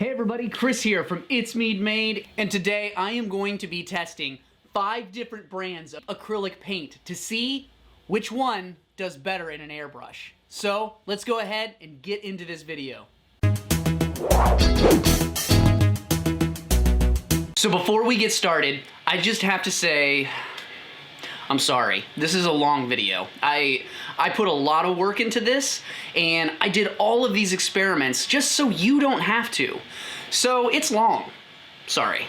Hey everybody, Chris here from It's Mead Made, and today I am going to be testing 5 different brands of acrylic paint to see which one does better in an airbrush. So let's go ahead and get into this video. So before we get started, I just have to say, I'm sorry. This is a long video. I put a lot of work into this, and I did all of these experiments just so you don't have to. So it's long. Sorry.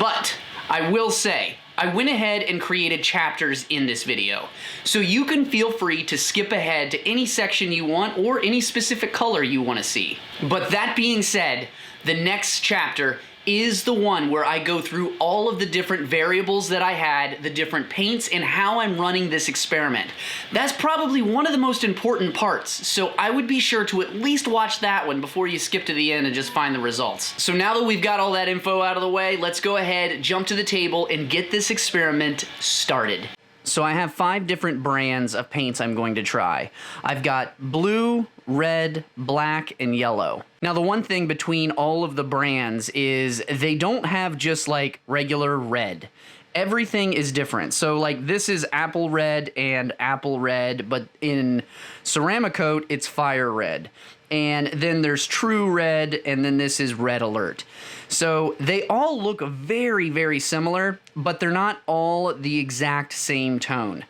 But I will say, I went ahead and created chapters in this video. So you can feel free to skip ahead to any section you want or any specific color you want to see. But that being said, the next chapter is the one where I go through all of the different variables that I had, the different paints, and how I'm running this experiment. That's probably one of the most important parts, so I would be sure to at least watch that one before you skip to the end and just find the results. So now that we've got all that info out of the way, let's go ahead, jump to the table, and get this experiment started. So I have 5 different brands of paints I'm going to try. I've got blue, red, black, and yellow. Now the one thing between all of the brands is they don't have just like regular red. Everything is different. So like this is apple red and apple red, but in Ceramcoat it's fire red. And then there's true red, and then this is red alert. So they all look very, very similar, but they're not all the exact same tone.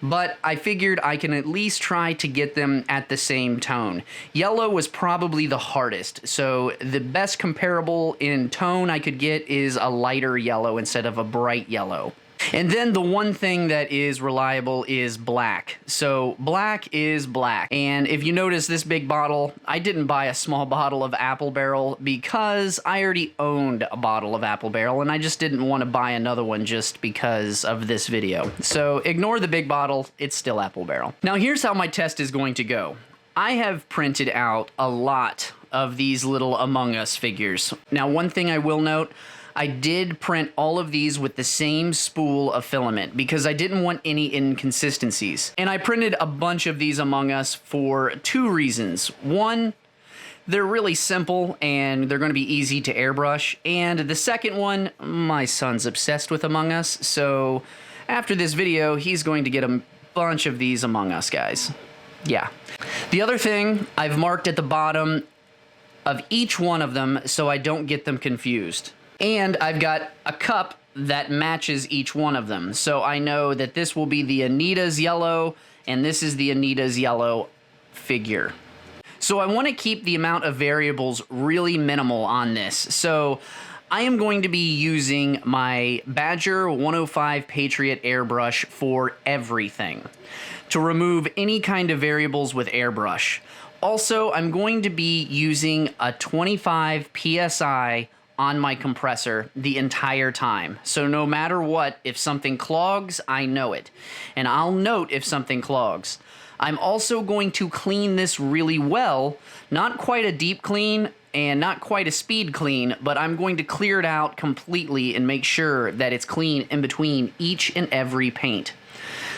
But I figured I can at least try to get them at the same tone. Yellow was probably the hardest, so the best comparable in tone I could get is a lighter yellow instead of a bright yellow. And then the one thing that is reliable is black. So black is black. And if you notice this big bottle, I didn't buy a small bottle of Apple Barrel because I already owned a bottle of Apple Barrel and I just didn't want to buy another one just because of this video. So ignore the big bottle, it's still Apple Barrel. Now here's how my test is going to go. I have printed out a lot of these little Among Us figures. Now one thing I will note, I did print all of these with the same spool of filament because I didn't want any inconsistencies. And I printed a bunch of these Among Us for 2 reasons. One, they're really simple and they're going to be easy to airbrush. And the second one, my son's obsessed with Among Us, so after this video, he's going to get a bunch of these Among Us guys. Yeah. The other thing, I've marked at the bottom of each one of them so I don't get them confused. And I've got a cup that matches each one of them. So I know that this will be the Anita's yellow, and this is the Anita's yellow figure. So I want to keep the amount of variables really minimal on this. So I am going to be using my Badger 105 Patriot airbrush for everything to remove any kind of variables with airbrush. Also, I'm going to be using a 25 PSI on my compressor the entire time. So no matter what, if something clogs, I know it. And I'll note if something clogs. I'm also going to clean this really well, not quite a deep clean and not quite a speed clean, but I'm going to clear it out completely and make sure that it's clean in between each and every paint.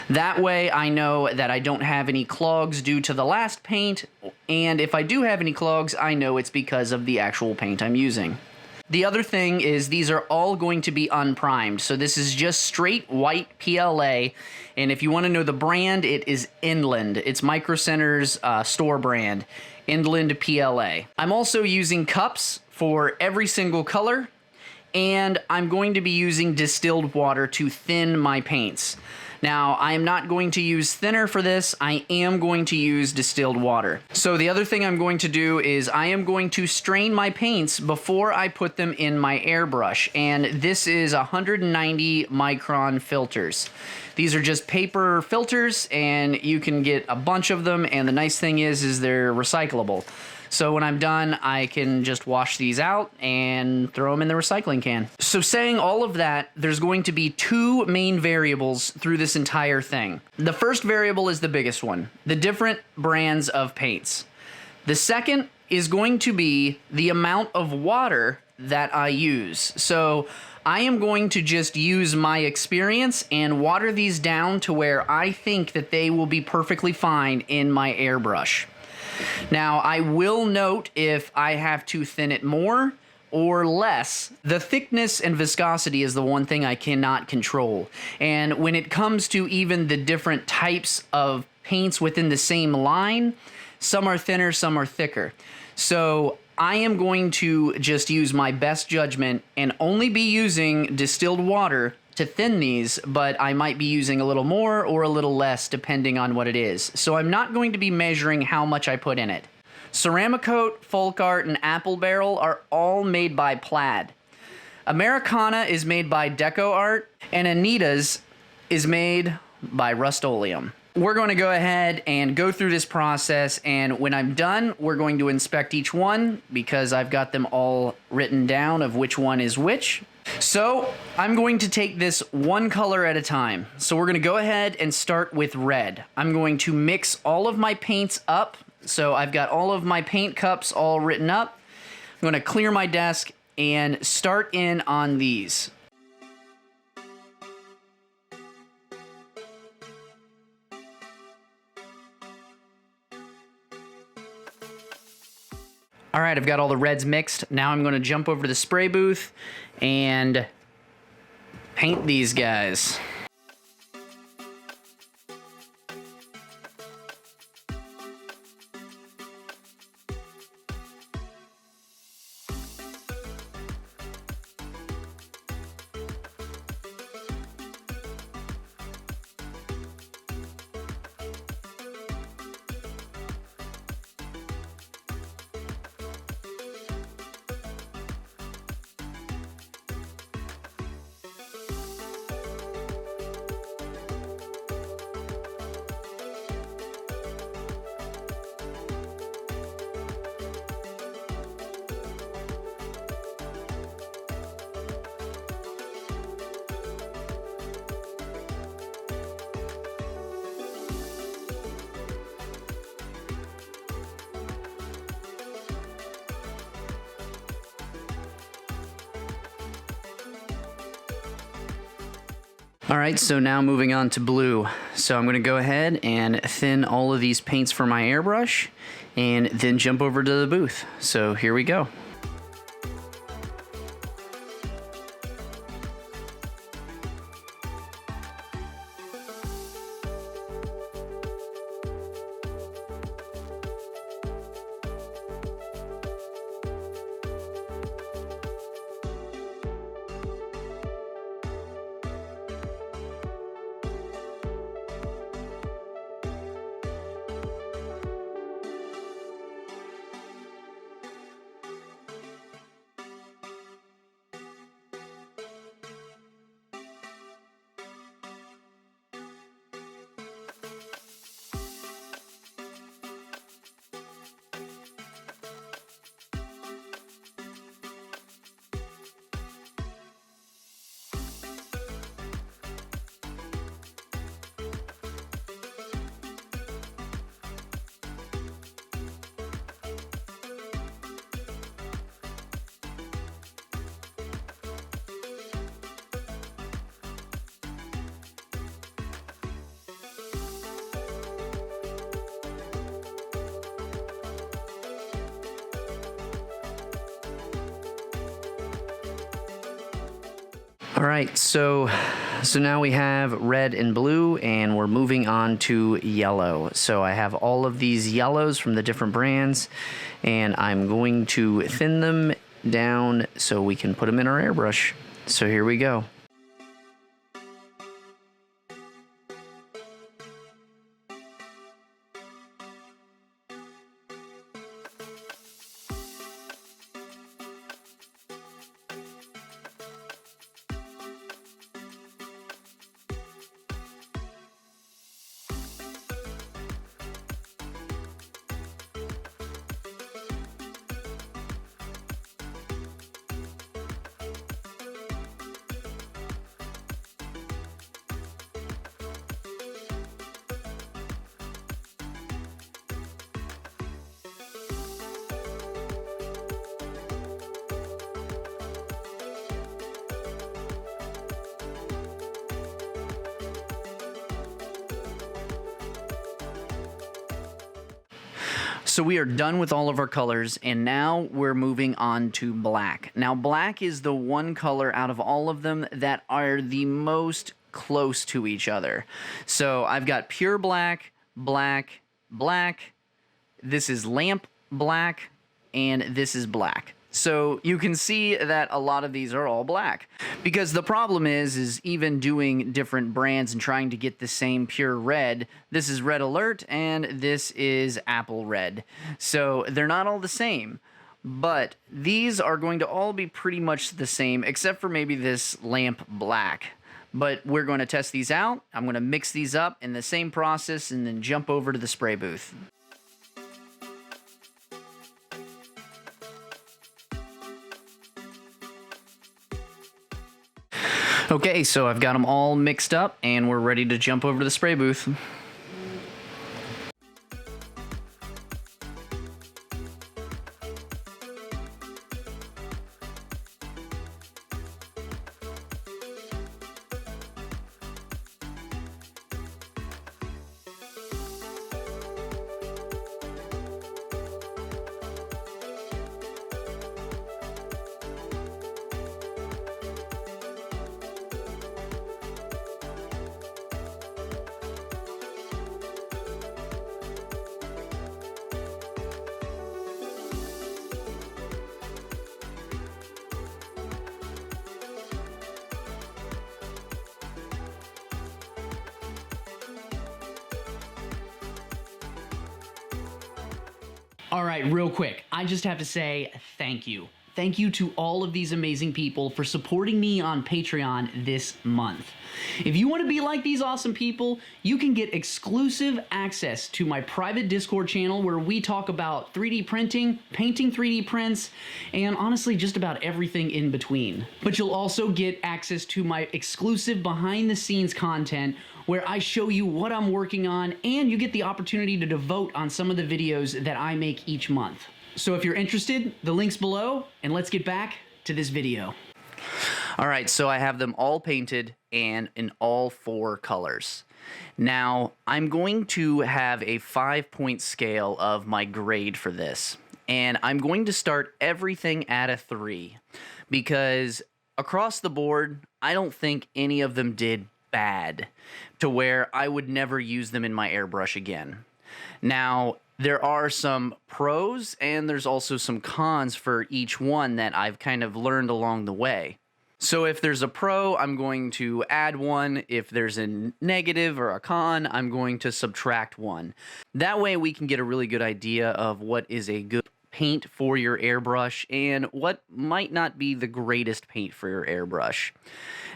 That way I know that I don't have any clogs due to the last paint, and if I do have any clogs, I know it's because of the actual paint I'm using. The other thing is these are all going to be unprimed. So this is just straight white PLA. And if you want to know the brand, it is Inland. It's Micro Center's store brand, Inland PLA. I'm also using cups for every single color. And I'm going to be using distilled water to thin my paints. Now, I am not going to use thinner for this. I am going to use distilled water. So the other thing I'm going to do is I am going to strain my paints before I put them in my airbrush. And this is 190 micron filters. These are just paper filters and you can get a bunch of them. And the nice thing is they're recyclable. So when I'm done, I can just wash these out and throw them in the recycling can. So saying all of that, there's going to be 2 main variables through this entire thing. The first variable is the biggest one, the different brands of paints. The second is going to be the amount of water that I use. So I am going to just use my experience and water these down to where I think that they will be perfectly fine in my airbrush. Now, I will note if I have to thin it more or less. The thickness and viscosity is the one thing I cannot control. And when it comes to even the different types of paints within the same line, some are thinner, some are thicker. So I am going to just use my best judgment and only be using distilled water to thin these, but I might be using a little more or a little less depending on what it is. So I'm not going to be measuring how much I put in it. Ceramcoat, Folk Art, and Apple Barrel are all made by Plaid. Americana is made by Deco Art, and Anita's is made by Rust-Oleum. We're going to go ahead and go through this process, and when I'm done, we're going to inspect each one because I've got them all written down of which one is which. So I'm going to take this one color at a time. So we're going to go ahead and start with red. I'm going to mix all of my paints up. So I've got all of my paint cups all written up. I'm going to clear my desk and start in on these. All right, I've got all the reds mixed. Now I'm going to jump over to the spray booth and paint these guys. All right, so now moving on to blue. So I'm going to go ahead and thin all of these paints for my airbrush and then jump over to the booth. So here we go. All right, so now we have red and blue, and we're moving on to yellow. So I have all of these yellows from the different brands, and I'm going to thin them down so we can put them in our airbrush. So here we go. So we are done with all of our colors, and now we're moving on to black. Now, black is the one color out of all of them that are the most close to each other. So I've got pure black, black, black, this is lamp black, and this is black. So you can see that a lot of these are all black, because the problem is even doing different brands and trying to get the same pure red. This is Red Alert and this is Apple Red. So they're not all the same, but these are going to all be pretty much the same, except for maybe this lamp black. But we're going to test these out. I'm going to mix these up in the same process and then jump over to the spray booth. Okay, so I've got them all mixed up and we're ready to jump over to the spray booth. All right, real quick, I just have to say thank you. Thank you to all of these amazing people for supporting me on Patreon this month. If you want to be like these awesome people, you can get exclusive access to my private Discord channel where we talk about 3D printing, painting 3D prints, and honestly just about everything in between. But you'll also get access to my exclusive behind the scenes content where I show you what I'm working on, and you get the opportunity to vote on some of the videos that I make each month. So if you're interested, the link's below, and let's get back to this video. All right, so I have them all painted and in all 4 colors. Now, I'm going to have a 5-point scale of my grade for this, and I'm going to start everything at a 3, because across the board, I don't think any of them did bad to where I would never use them in my airbrush again. Now, there are some pros and there's also some cons for each one that I've kind of learned along the way. So if there's a pro, I'm going to add 1. If there's a negative or a con, I'm going to subtract 1. That way we can get a really good idea of what is a good paint for your airbrush and what might not be the greatest paint for your airbrush.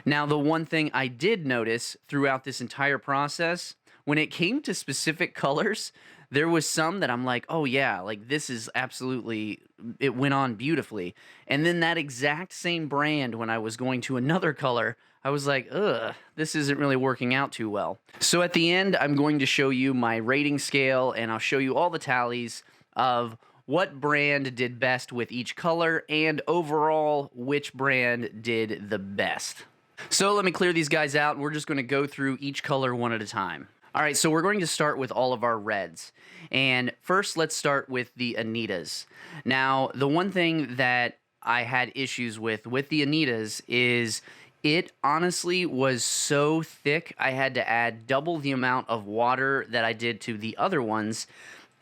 Now, the one thing I did notice throughout this entire process, when it came to specific colors, there was some that I'm like, oh yeah, like this is absolutely, it went on beautifully. And then that exact same brand, when I was going to another color, I was like, ugh, this isn't really working out too well. So at the end, I'm going to show you my rating scale, and I'll show you all the tallies of what brand did best with each color, and overall, which brand did the best. So let me clear these guys out, and we're just going to go through each color one at a time. All right, so we're going to start with all of our reds. And first, let's start with the Anitas. Now, the one thing that I had issues with the Anitas is it honestly was so thick, I had to add double the amount of water that I did to the other ones.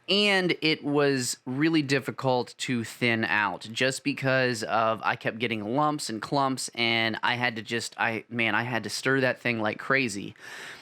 And it was really difficult to thin out just because of I kept getting lumps and clumps, and I had to I had to stir that thing like crazy.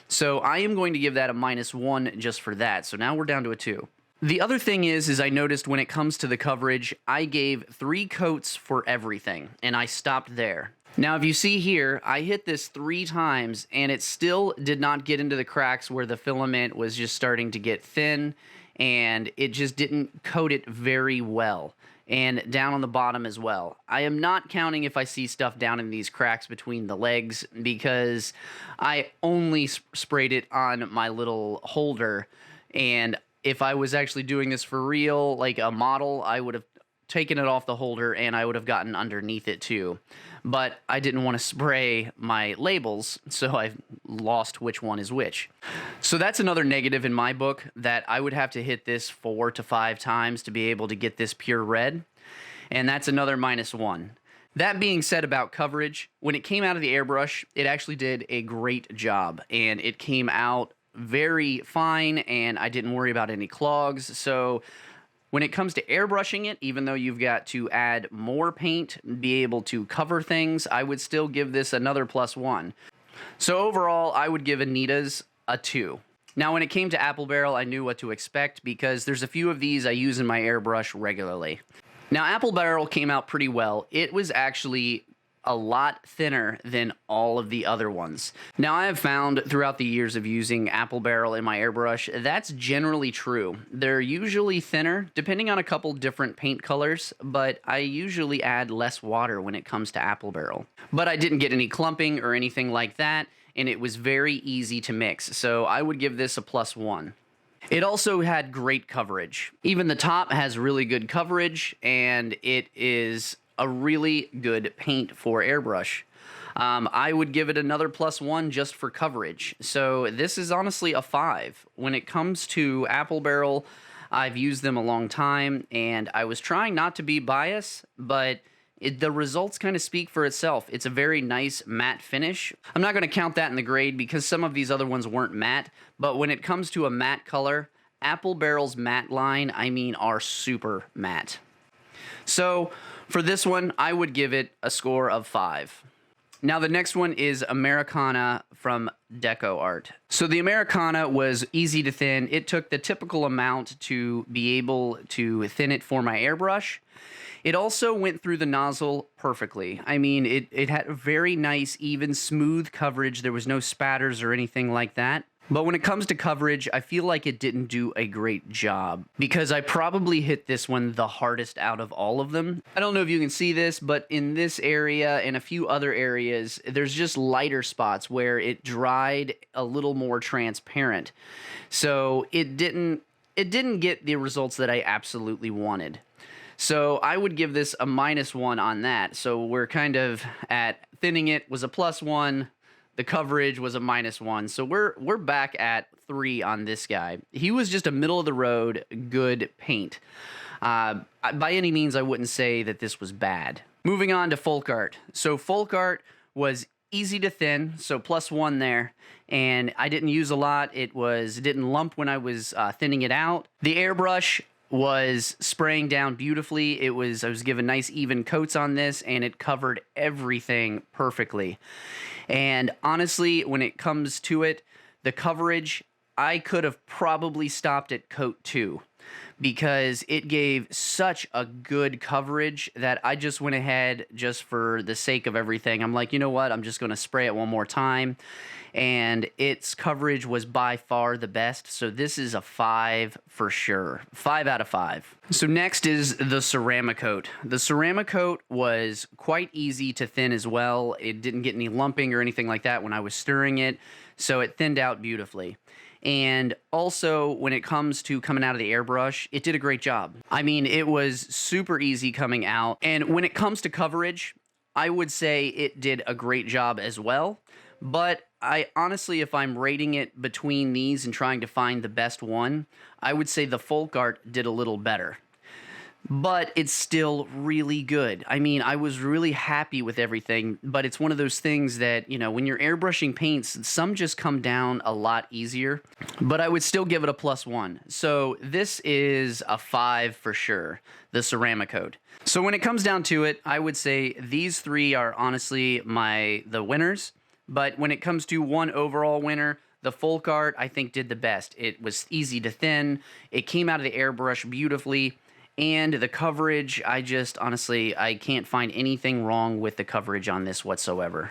So I am going to give that a -1 just for that. So now we're down to a 2. The other thing is I noticed when it comes to the coverage, I gave 3 coats for everything, and I stopped there. Now, if you see here, I hit this 3 times, and it still did not get into the cracks where the filament was just starting to get thin, and it just didn't coat it very well. And down on the bottom as well. I am not counting if I see stuff down in these cracks between the legs, because I only sprayed it on my little holder, and if I was actually doing this for real, like a model, I would have taken it off the holder and I would have gotten underneath it too. But I didn't want to spray my labels, so I've lost which one is which. So that's another negative in my book, that I would have to hit this 4 to 5 times to be able to get this pure red. And that's another -1. That being said about coverage, when it came out of the airbrush, it actually did a great job, and it came out very fine, and I didn't worry about any clogs. So when it comes to airbrushing it, even though you've got to add more paint, be able to cover things, I would still give this another +1. So overall, I would give Anita's a 2. Now, when it came to Apple Barrel, I knew what to expect because there's a few of these I use in my airbrush regularly. Now, Apple Barrel came out pretty well. It was actually a lot thinner than all of the other ones. Now, I have found throughout the years of using Apple Barrel in my airbrush, that's generally true. They're usually thinner, depending on a couple different paint colors, but I usually add less water when it comes to Apple Barrel. But I didn't get any clumping or anything like that, and it was very easy to mix, so I would give this a +1. It also had great coverage. Even the top has really good coverage, and it is a really good paint for airbrush. I would give it another +1 just for coverage. So this is honestly a 5. When it comes to Apple Barrel, I've used them a long time, and I was trying not to be biased, but the results kind of speak for itself. It's a very nice matte finish. I'm not going to count that in the grade because some of these other ones weren't matte, but when it comes to a matte color, Apple Barrel's matte line, I mean, are super matte. So for this one, I would give it a score of 5. Now the next one is Americana from Deco Art. So the Americana was easy to thin. It took the typical amount to be able to thin it for my airbrush. It also went through the nozzle perfectly. I mean, it had a very nice, even, smooth coverage. There was no spatters or anything like that. But when it comes to coverage, I feel like it didn't do a great job because I probably hit this one the hardest out of all of them. I don't know if you can see this, but in this area and a few other areas, there's just lighter spots where it dried a little more transparent. So it didn't get the results that I absolutely wanted. So I would give this a -1 on that. So we're kind of at thinning it was a +1. The coverage was a -1. So we're back at 3 on this guy. He was just a middle of the road good paint. By any means, I wouldn't say that this was bad. Moving on to Folk Art. So Folk Art was easy to thin, so +1 there. And I didn't use a lot. It didn't lump when I was thinning it out. The airbrush was spraying down beautifully. I was given nice even coats on this, and it covered everything perfectly. And honestly, when it comes to it, the coverage, I could have probably stopped at coat 2 because it gave such a good coverage that I just went ahead just for the sake of everything. I'm like, you know what? I'm just going to spray it one more time. And its coverage was by far the best. So this is a 5 for sure. 5 out of 5. So next is the Ceramcoat. The Ceramcoat was quite easy to thin as well. It didn't get any lumping or anything like that when I was stirring it. So it thinned out beautifully. And also, when it comes to coming out of the airbrush, it did a great job. I mean, it was super easy coming out. And when it comes to coverage, I would say it did a great job as well. But I honestly, if I'm rating it between these and trying to find the best one, I would say the Folk Art did a little better. But it's still really good. I mean, I was really happy with everything, but it's one of those things that, you know, when you're airbrushing paints, some just come down a lot easier. But I would still give it a +1. So this is a 5 for sure, the Ceramcoat. So when it comes down to it, I would say these 3 are honestly the winners. But when it comes to one overall winner, the Folk Art, I think, did the best. It was easy to thin. It came out of the airbrush beautifully. And the coverage, honestly, I can't find anything wrong with the coverage on this whatsoever.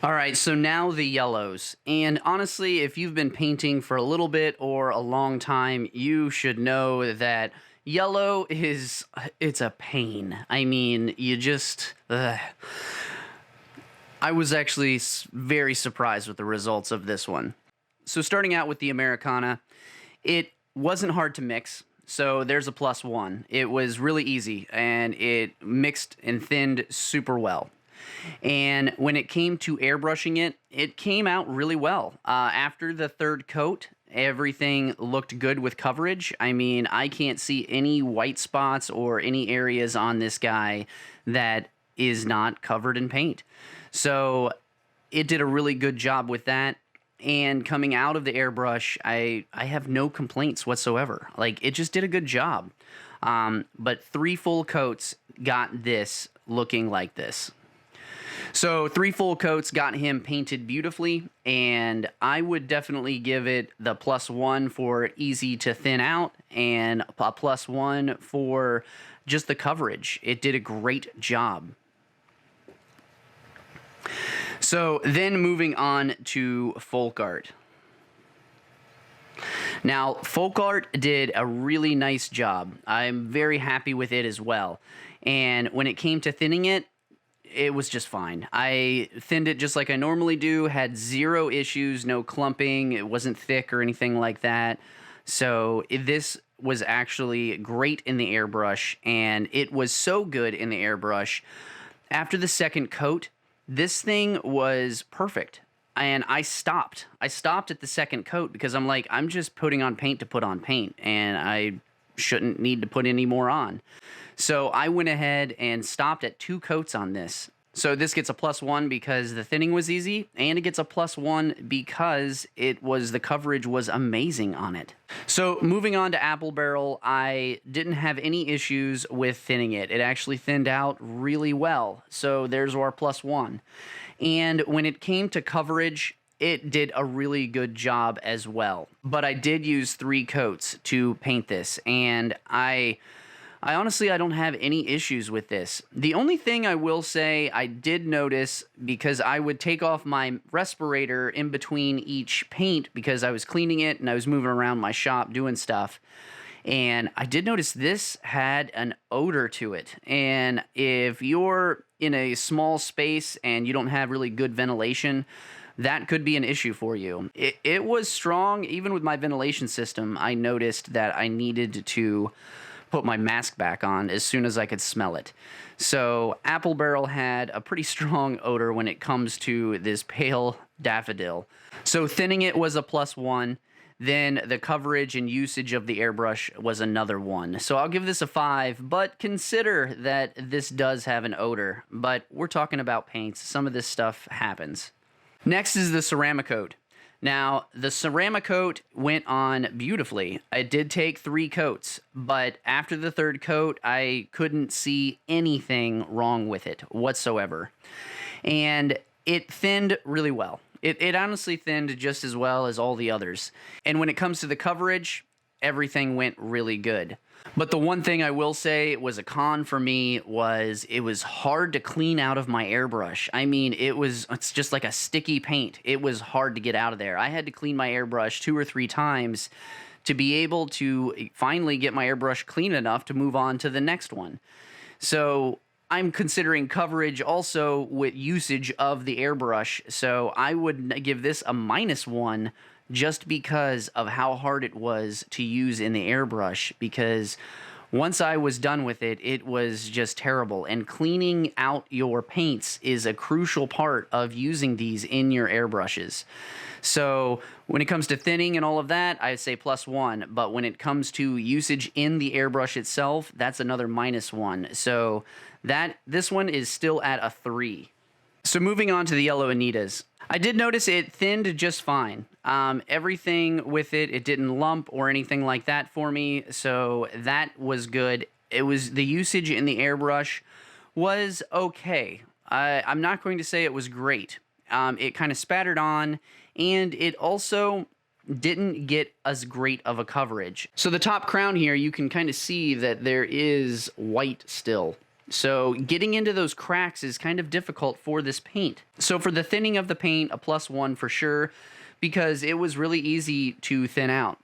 All right, so now the yellows. And honestly, if you've been painting for a little bit or a long time, you should know that yellow it's a pain. I mean, I was actually very surprised with the results of this one. So starting out with the Americana, it wasn't hard to mix. So there's a +1. It was really easy, and it mixed and thinned super well. And when it came to airbrushing it, it came out really well. After the third coat, everything looked good with coverage. I mean, I can't see any white spots or any areas on this guy that is not covered in paint. So it did a really good job with that. And coming out of the airbrush, I have no complaints whatsoever. Like, it just did a good job. But 3 full coats got this looking like this. So 3 full coats got him painted beautifully, and I would definitely give it the +1 for easy to thin out and a +1 for just the coverage. It did a great job. So then moving on to folk art. Now, folk art did a really nice job. I'm very happy with it as well. And when it came to thinning it, it was just fine. I thinned it just like I normally do, had 0 issues, no clumping, it wasn't thick or anything like that. So this was actually great in the airbrush, and it was so good in the airbrush. After the second coat, this thing was perfect. And I stopped. I stopped at the second coat because I'm like, I'm just putting on paint to put on paint, and I shouldn't need to put any more on. So I went ahead and stopped at 2 coats on this. So this gets a +1 because the thinning was easy, and it gets a +1 because the coverage was amazing on it. So moving on to Apple Barrel, I didn't have any issues with thinning it. It actually thinned out really well. So there's our +1. And when it came to coverage, it did a really good job as well. But I did use 3 coats to paint this, and I honestly, I don't have any issues with this. The only thing I will say I did notice, because I would take off my respirator in between each paint because I was cleaning it and I was moving around my shop doing stuff, and I did notice this had an odor to it. And if you're in a small space and you don't have really good ventilation, that could be an issue for you. It was strong. Even with my ventilation system, I noticed that I needed to put my mask back on as soon as I could smell it. So Apple Barrel had a pretty strong odor when it comes to this pale daffodil. So thinning it was a +1. Then the coverage and usage of the airbrush was another 1. So I'll give this a 5, but consider that this does have an odor. But we're talking about paints. Some of this stuff happens. Next is the Ceramcoat. Now, the Ceramcoat went on beautifully. I did take 3 coats, but after the third coat, I couldn't see anything wrong with it whatsoever. And it thinned really well. It honestly thinned just as well as all the others. And when it comes to the coverage, everything went really good. But the one thing I will say was a con for me was it was hard to clean out of my airbrush. I mean, it's just like a sticky paint. It was hard to get out of there. I had to clean my airbrush 2 or 3 times to be able to finally get my airbrush clean enough to move on to the next one. So I'm considering coverage also with usage of the airbrush. So I would give this a -1 just because of how hard it was to use in the airbrush, because once I was done with it, it was just terrible. And cleaning out your paints is a crucial part of using these in your airbrushes. So when it comes to thinning and all of that, I'd say +1. But when it comes to usage in the airbrush itself, that's another -1. So this one is still at a 3. So moving on to the yellow Anitas. I did notice it thinned just fine. Everything with it didn't lump or anything like that for me, so that was good. It was the usage in the airbrush was okay. I'm not going to say it was great. It kind of spattered on, and it also didn't get as great of a coverage. So the top crown here, you can kind of see that there is white still. So getting into those cracks is kind of difficult for this paint. So for the thinning of the paint, a +1 for sure, because it was really easy to thin out.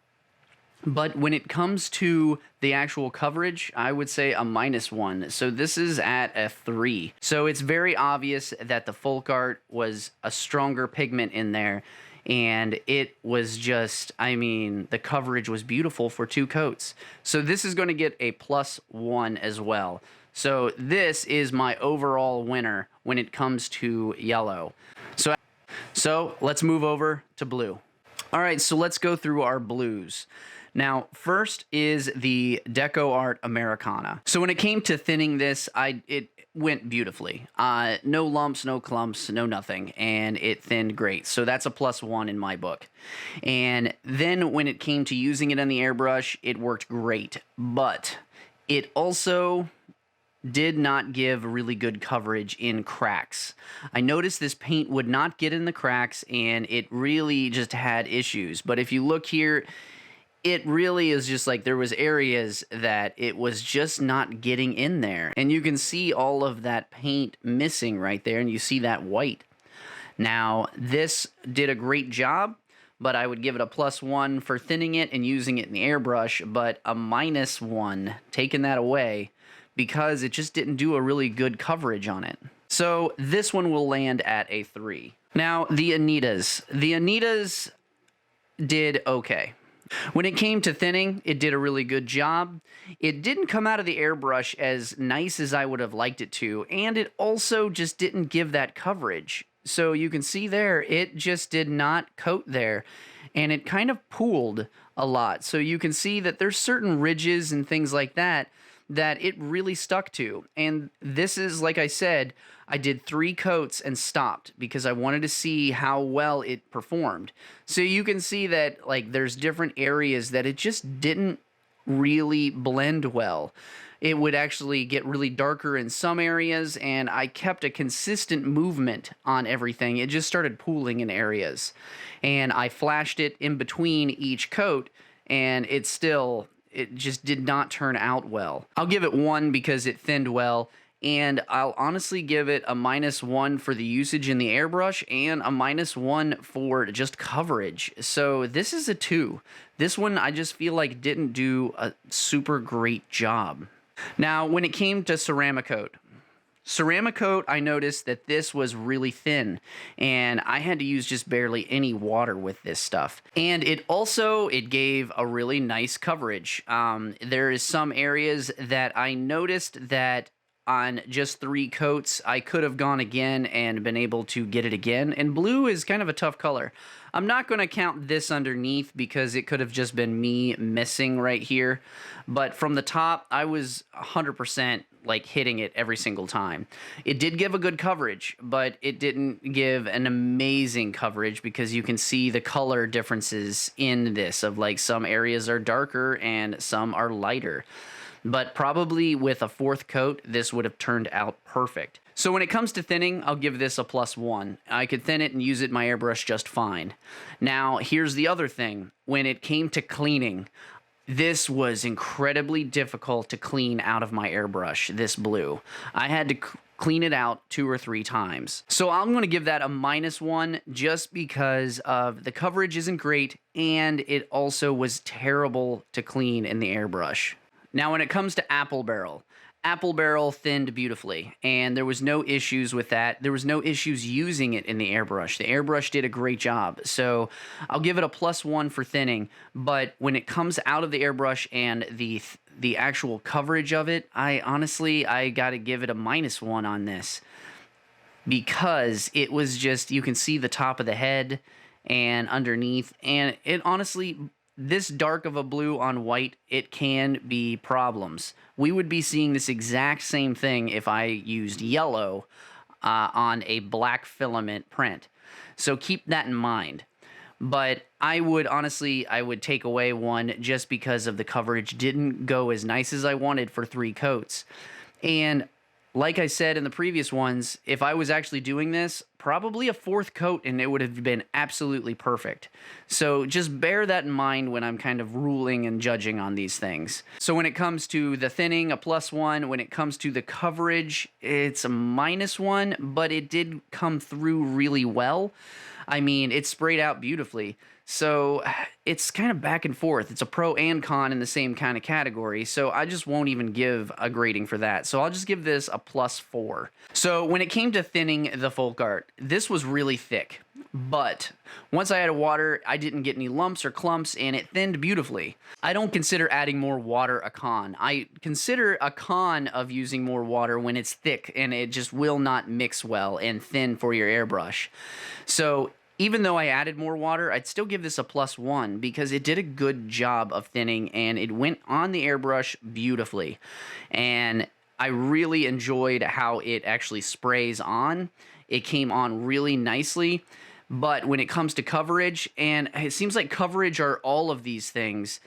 But when it comes to the actual coverage, I would say a -1. So this is at a 3. So it's very obvious that the folk art was a stronger pigment in there. and it was just, I mean, the coverage was beautiful for 2 coats. So this is going to get a +1 as well. So this is my overall winner when it comes to yellow. So let's move over to blue. All right, so let's go through our blues. Now, first is the Deco Art Americana. So when it came to thinning this, it went beautifully. No lumps, no clumps, no nothing, and it thinned great. So that's a +1 in my book. And then when it came to using it on the airbrush, it worked great, but it also did not give really good coverage in cracks. I noticed this paint would not get in the cracks, and it really just had issues. But if you look here, it really is just like there was areas that it was just not getting in there. And you can see all of that paint missing right there, and you see that white. Now, this did a great job, but I would give it a +1 for thinning it and using it in the airbrush, but a -1, taking that away, because it just didn't do a really good coverage on it. So this one will land at a 3. Now, the Anitas. The Anitas did okay. When it came to thinning, it did a really good job. It didn't come out of the airbrush as nice as I would have liked it to, and it also just didn't give that coverage. So you can see there, it just did not coat there, and it kind of pooled a lot. So you can see that there's certain ridges and things like that that it really stuck to. And this is, like I said, I did 3 coats and stopped because I wanted to see how well it performed. So you can see that, like, there's different areas that it just didn't really blend well. It would actually get really darker in some areas, and I kept a consistent movement on everything. It just started pooling in areas. And I flashed it in between each coat, and it just did not turn out well. I'll give it 1 because it thinned well, and I'll honestly give it a -1 for the usage in the airbrush and a -1 for just coverage. So this is a 2. This one I just feel like didn't do a super great job. Now, when it came to Ceramcoat, I noticed that this was really thin, and I had to use just barely any water with this stuff. And it gave a really nice coverage. There is some areas that I noticed that on just 3 coats, I could have gone again and been able to get it again. And blue is kind of a tough color. I'm not going to count this underneath because it could have just been me missing right here. But from the top, I was 100% like hitting it every single time. It did give a good coverage, but it didn't give an amazing coverage because you can see the color differences in this of like some areas are darker and some are lighter. But probably with a 4th coat, this would have turned out perfect. So when it comes to thinning, I'll give this a +1. I could thin it and use it in my airbrush just fine. Now, here's the other thing. When it came to cleaning, this was incredibly difficult to clean out of my airbrush, this blue. I had to clean it out 2 or 3 times. So I'm going to give that a -1 just because of the coverage isn't great, and it also was terrible to clean in the airbrush. Now, when it comes to Apple Barrel thinned beautifully, and there was no issues with that. There was no issues using it in the airbrush. The airbrush did a great job, so I'll give it a +1 for thinning, but when it comes out of the airbrush and the actual coverage of it, I got to give it a -1 on this because it was just, you can see the top of the head and underneath, and it honestly, this dark of a blue on white, it can be problems. We would be seeing this exact same thing if I used yellow on a black filament print. So keep that in mind. But I would take away 1 just because of the coverage didn't go as nice as I wanted for 3 coats. And like I said in the previous ones, if I was actually doing this, probably a 4th coat and it would have been absolutely perfect. So just bear that in mind when I'm kind of ruling and judging on these things. So when it comes to the thinning, a +1. When it comes to the coverage, it's a -1, but it did come through really well. I mean, it sprayed out beautifully. So it's kind of back and forth. It's a pro and con in the same kind of category. So I just won't even give a grading for that. So I'll just give this a +4. So when it came to thinning the folk art, this was really thick. But once I added water, I didn't get any lumps or clumps, and it thinned beautifully. I don't consider adding more water a con. I consider a con of using more water when it's thick and it just will not mix well and thin for your airbrush. So even though I added more water, I'd still give this a +1 because it did a good job of thinning and it went on the airbrush beautifully. And I really enjoyed how it actually sprays on. It came on really nicely. But when it comes to coverage, and it seems like coverage are all of these things,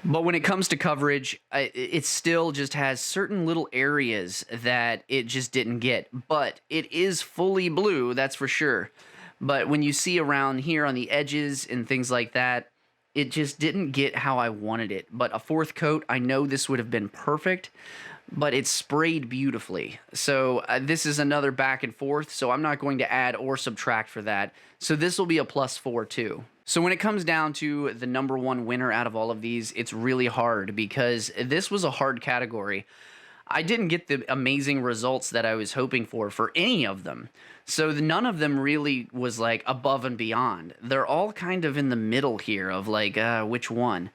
but when it comes to coverage, it still just has certain little areas that it just didn't get. But it is fully blue, that's for sure. But when you see around here on the edges and things like that, it just didn't get how I wanted it. But a 4th coat, I know this would have been perfect, but it sprayed beautifully. So this is another back and forth, so I'm not going to add or subtract for that. So this will be a +4 too. So when it comes down to the number 1 winner out of all of these, it's really hard because this was a hard category. I didn't get the amazing results that I was hoping for any of them. So none of them really was like above and beyond. They're all kind of in the middle here of like, which one?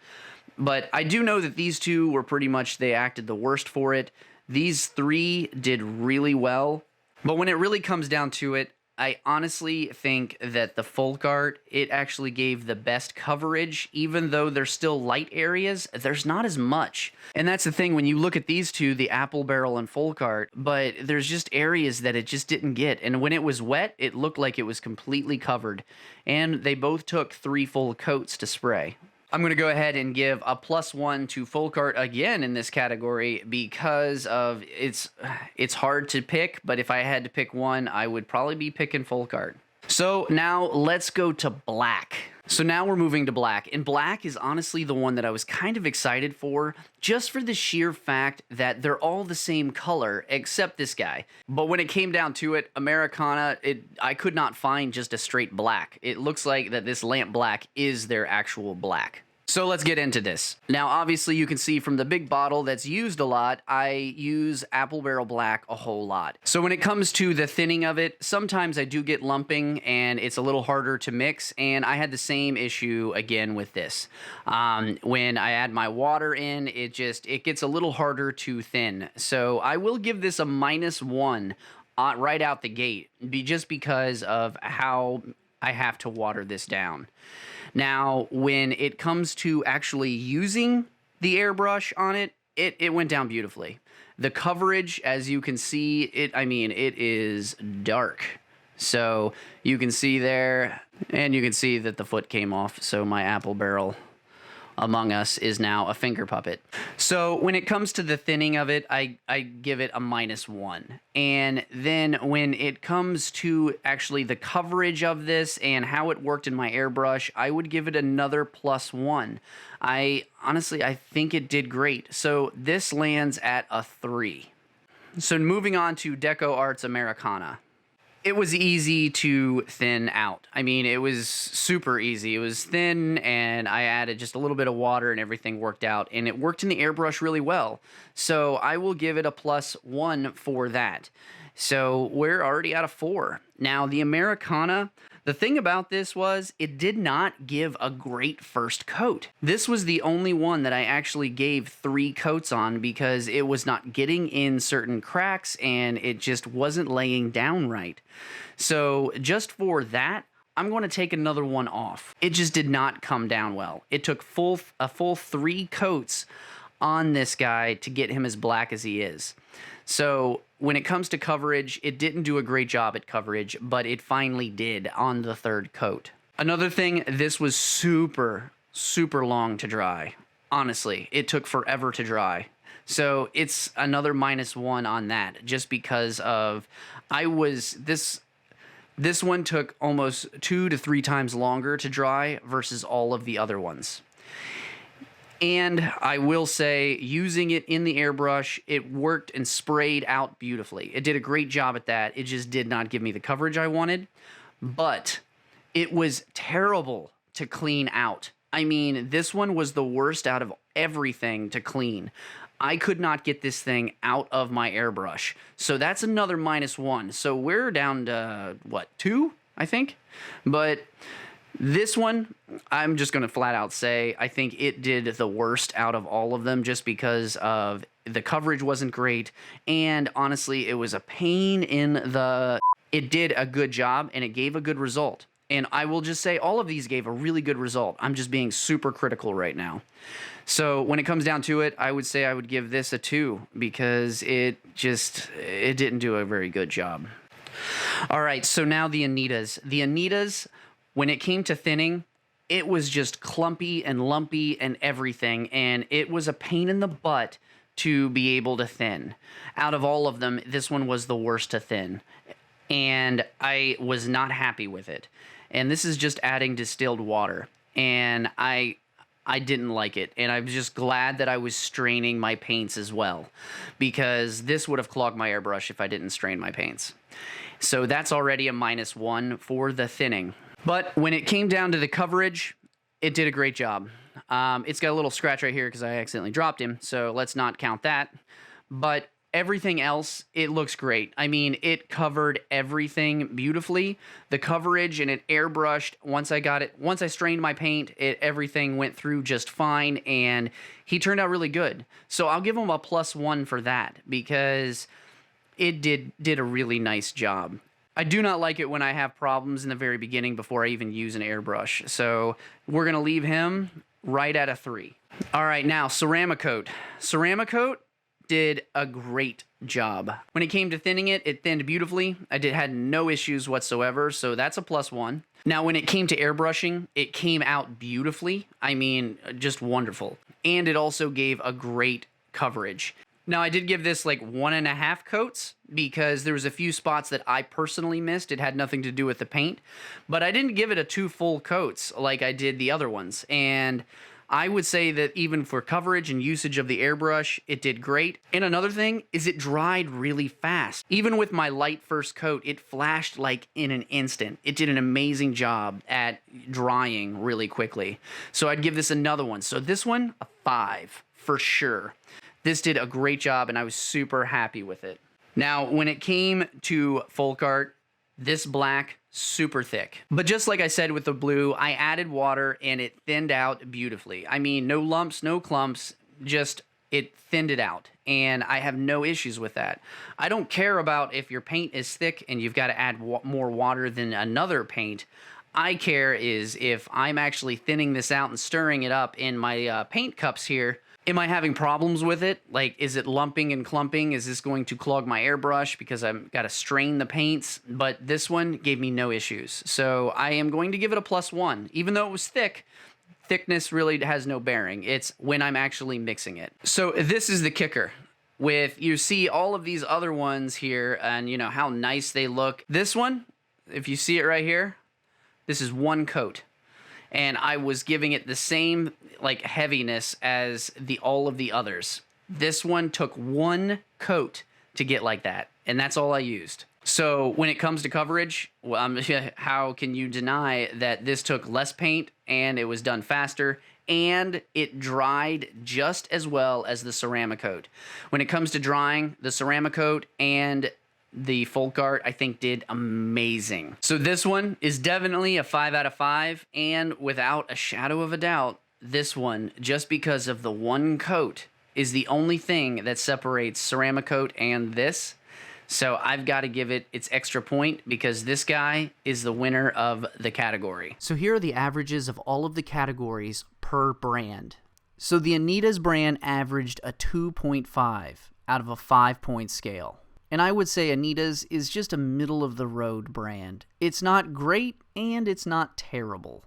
But I do know that these two were pretty much, they acted the worst for it. These 3 did really well. But when it really comes down to it, I honestly think that the folk art, it actually gave the best coverage. Even though there's still light areas, there's not as much. And that's the thing, when you look at these two, the apple barrel and folk art, but there's just areas that it just didn't get. And when it was wet, it looked like it was completely covered. And they both took 3 full coats to spray. I'm going to go ahead and give a +1 to folk art again in this category because of it's hard to pick, but if I had to pick one, I would probably be picking folk art. So now let's go to black. So now we're moving to black, and black is honestly the one that I was kind of excited for, just for the sheer fact that they're all the same color except this guy. But when it came down to it, Americana, I could not find just a straight black. It looks like that this lamp black is their actual black. So let's get into this. Now, obviously, you can see from the big bottle that's used a lot, I use apple barrel black a whole lot. So when it comes to the thinning of it, sometimes I do get lumping and it's a little harder to mix, and I had the same issue again with this. When I add my water in, it gets a little harder to thin. So I will give this a -1 right out the gate, just because of how I have to water this down. Now, when it comes to actually using the airbrush on it, it went down beautifully. The coverage, as you can see, it is dark. So you can see there, and you can see that the foot came off, so my apple barrel Among Us is now a finger puppet. So when it comes to the thinning of it, I give it a -1. And then when it comes to actually the coverage of this and how it worked in my airbrush, I would give it another +1. Honestly, I think it did great. So this lands at a 3. So moving on to Deco Arts Americana. It was easy to thin out. I mean, it was super easy. It was thin, and I added just a little bit of water and everything worked out, and it worked in the airbrush really well. So I will give it a +1 for that. So we're already at a 4. Now, the Americana, the thing about this was it did not give a great first coat. This was the only one that I actually gave 3 coats on because it was not getting in certain cracks and it just wasn't laying down right. So just for that, I'm going to take another one off. It just did not come down well. It took a full 3 coats on this guy to get him as black as he is. So when it comes to coverage, it didn't do a great job at coverage, but it finally did on the 3rd coat. Another thing, this was super, super long to dry. Honestly, it took forever to dry. So it's another -1 on that, just because of this one took almost 2 to 3 times longer to dry versus all of the other ones. And I will say, using it in the airbrush, it worked and sprayed out beautifully. It did a great job at that. It just did not give me the coverage I wanted. But it was terrible to clean out. I mean, this one was the worst out of everything to clean. I could not get this thing out of my airbrush. So that's another -1. So we're down to, what, 2, I think? But this one, I'm just going to flat out say, I think it did the worst out of all of them just because of the coverage wasn't great. And honestly, it was a pain in the... It did a good job and it gave a good result. And I will just say all of these gave a really good result. I'm just being super critical right now. So when it comes down to it, I would say I would give this a 2 because it didn't do a very good job. All right, so now the Anitas. The Anitas, when it came to thinning, it was just clumpy and lumpy and everything, and it was a pain in the butt to be able to thin. Out of all of them, this one was the worst to thin, and I was not happy with it. And this is just adding distilled water, and I didn't like it, and I was just glad that I was straining my paints as well, because this would have clogged my airbrush if I didn't strain my paints. So that's already a -1 for the thinning. But when it came down to the coverage, it did a great job. It's got a little scratch right here because I accidentally dropped him, so let's not count that. But everything else, it looks great. I mean, it covered everything beautifully. The coverage, and it airbrushed. Once I strained my paint, everything went through just fine, and he turned out really good. So I'll give him a +1 for that because it did a really nice job. I do not like it when I have problems in the very beginning before I even use an airbrush. So we're going to leave him right at a 3. All right, now Ceramcoat. Ceramcoat did a great job. When it came to thinning it, it thinned beautifully. I had no issues whatsoever, so that's a +1. Now, when it came to airbrushing, it came out beautifully. I mean, just wonderful. And it also gave a great coverage. Now, I did give this like 1.5 coats because there was a few spots that I personally missed. It had nothing to do with the paint, but I didn't give it a 2 full coats like I did the other ones. And I would say that even for coverage and usage of the airbrush, it did great. And another thing is it dried really fast. Even with my light first coat, it flashed like in an instant. It did an amazing job at drying really quickly. So I'd give this another one. So this one, a 5 for sure. This did a great job, and I was super happy with it. Now, when it came to folk art, this black, super thick. But just like I said with the blue, I added water, and it thinned out beautifully. I mean, no lumps, no clumps, just it thinned it out, and I have no issues with that. I don't care about if your paint is thick and you've got to add more water than another paint. I care is if I'm actually thinning this out and stirring it up in my paint cups here. Am I having problems with it? Like, is it lumping and clumping? Is this going to clog my airbrush because I've got to strain the paints? But this one gave me no issues. So I am going to give it a +1. Even though it was thick, thickness really has no bearing. It's when I'm actually mixing it. So this is the kicker. You see all of these other ones here and you know how nice they look. This one, if you see it right here, this is 1 coat. And I was giving it the same like heaviness as all of the others. This one took 1 coat to get like that, and that's all I used. So when it comes to coverage, well, how can you deny that this took less paint and it was done faster and it dried just as well as the Ceramcoat? When it comes to drying, the Ceramcoat and the folk art, I think, did amazing. So this one is definitely a 5 out of 5, and without a shadow of a doubt, this one, just because of the 1 coat, is the only thing that separates Ceramcoat and this. So I've got to give it its extra point because this guy is the winner of the category. So here are the averages of all of the categories per brand. So the Anita's brand averaged a 2.5 out of a 5-point scale. And I would say Anita's is just a middle-of-the-road brand. It's not great, and it's not terrible,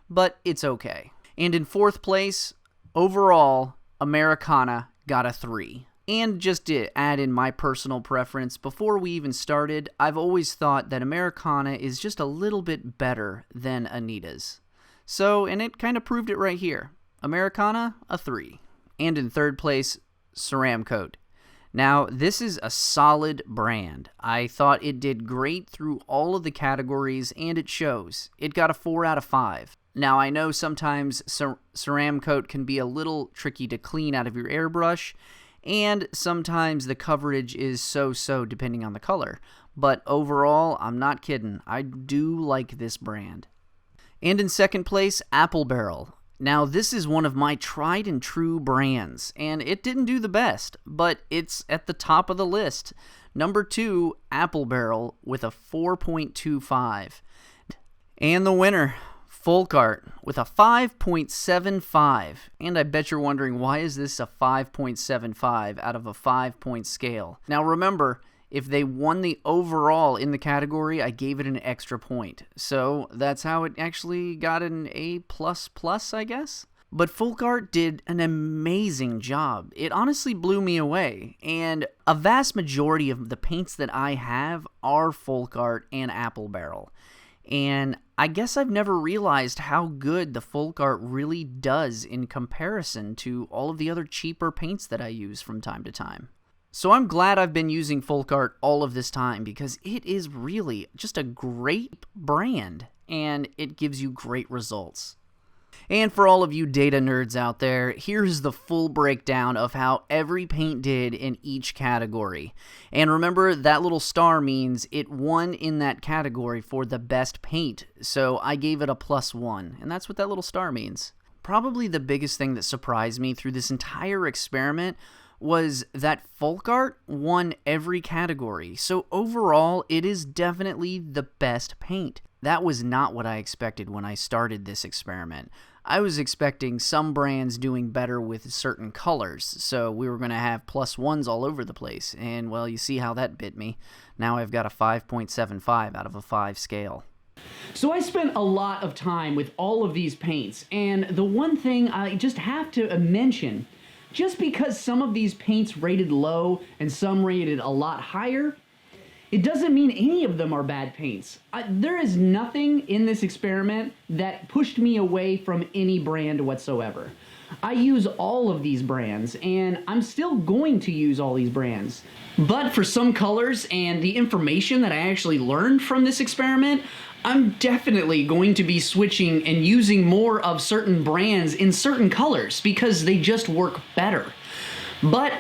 but it's okay. And in 4th place, overall, Americana got a 3. And just to add in my personal preference, before we even started, I've always thought that Americana is just a little bit better than Anita's. So, and it kind of proved it right here. Americana, a 3. And in 3rd place, Ceramcoat. Now, this is a solid brand. I thought it did great through all of the categories, and it shows. It got a 4 out of 5. Now, I know sometimes Ceramcoat can be a little tricky to clean out of your airbrush, and sometimes the coverage is so-so depending on the color. But overall, I'm not kidding. I do like this brand. And in second place, Apple Barrel. Now, this is one of my tried and true brands, and it didn't do the best, but it's at the top of the list. Number 2, Apple Barrel with a 4.25. And the winner, Folk Art with a 5.75. And I bet you're wondering, why is this a 5.75 out of a 5-point scale? Now remember, if they won the overall in the category, I gave it an extra point. So that's how it actually got an A++, I guess? But Folk Art did an amazing job. It honestly blew me away. And a vast majority of the paints that I have are Folk Art and Apple Barrel. And I guess I've never realized how good the Folk Art really does in comparison to all of the other cheaper paints that I use from time to time. So I'm glad I've been using Folk Art all of this time because it is really just a great brand and it gives you great results. And for all of you data nerds out there, here's the full breakdown of how every paint did in each category. And remember, that little star means it won in that category for the best paint, so I gave it a +1, and that's what that little star means. Probably the biggest thing that surprised me through this entire experiment was that Folk Art won every category, so overall, it is definitely the best paint. That was not what I expected when I started this experiment. I was expecting some brands doing better with certain colors, so we were going to have +1s all over the place, and well, you see how that bit me. Now I've got a 5.75 out of a 5 scale. So I spent a lot of time with all of these paints, and the one thing I just have to mention, just because some of these paints rated low and some rated a lot higher, it doesn't mean any of them are bad paints. There is nothing in this experiment that pushed me away from any brand whatsoever. I use all of these brands, and I'm still going to use all these brands. But for some colors and the information that I actually learned from this experiment, I'm definitely going to be switching and using more of certain brands in certain colors because they just work better. But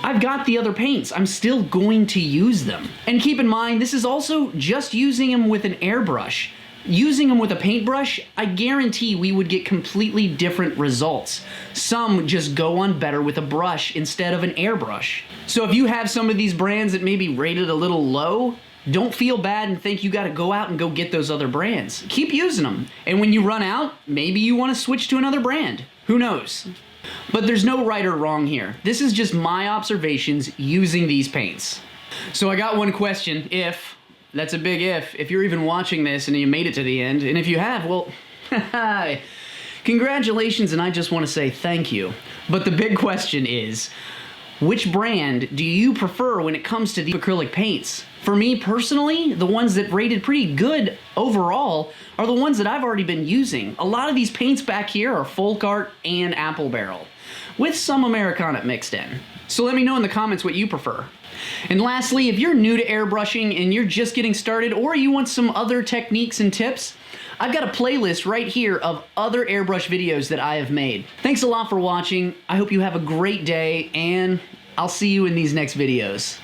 I've got the other paints. I'm still going to use them. And keep in mind, this is also just using them with an airbrush. Using them with a paintbrush, I guarantee we would get completely different results. Some just go on better with a brush instead of an airbrush. So if you have some of these brands that may be rated a little low, don't feel bad and think you gotta go out and go get those other brands. Keep using them. And when you run out, maybe you wanna switch to another brand. Who knows? But there's no right or wrong here. This is just my observations using these paints. So I got one question, that's a big if you're even watching this and you made it to the end, and if you have, well, congratulations, and I just want to say thank you. But the big question is, which brand do you prefer when it comes to the acrylic paints? For me personally, the ones that rated pretty good overall are the ones that I've already been using. A lot of these paints back here are Folk Art and Apple Barrel, with some Americana mixed in. So let me know in the comments what you prefer. And lastly, if you're new to airbrushing and you're just getting started, or you want some other techniques and tips, I've got a playlist right here of other airbrush videos that I have made. Thanks a lot for watching. I hope you have a great day, and I'll see you in these next videos.